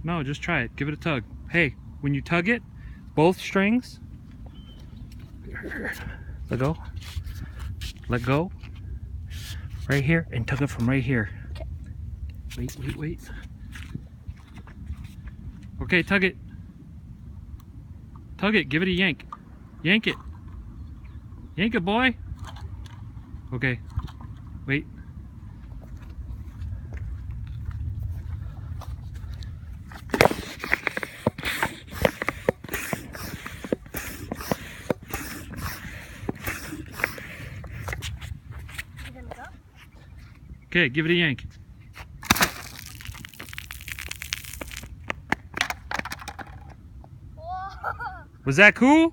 No, just try it. Give it a tug. Hey, when you tug it, both strings, let go. Let go. Right here, and tug it from right here. Wait, wait, wait. Okay, tug it. Tug it. Give it a yank. Yank it. Yank it, boy. Okay. Wait. Okay, give it a yank. Whoa. Was that cool?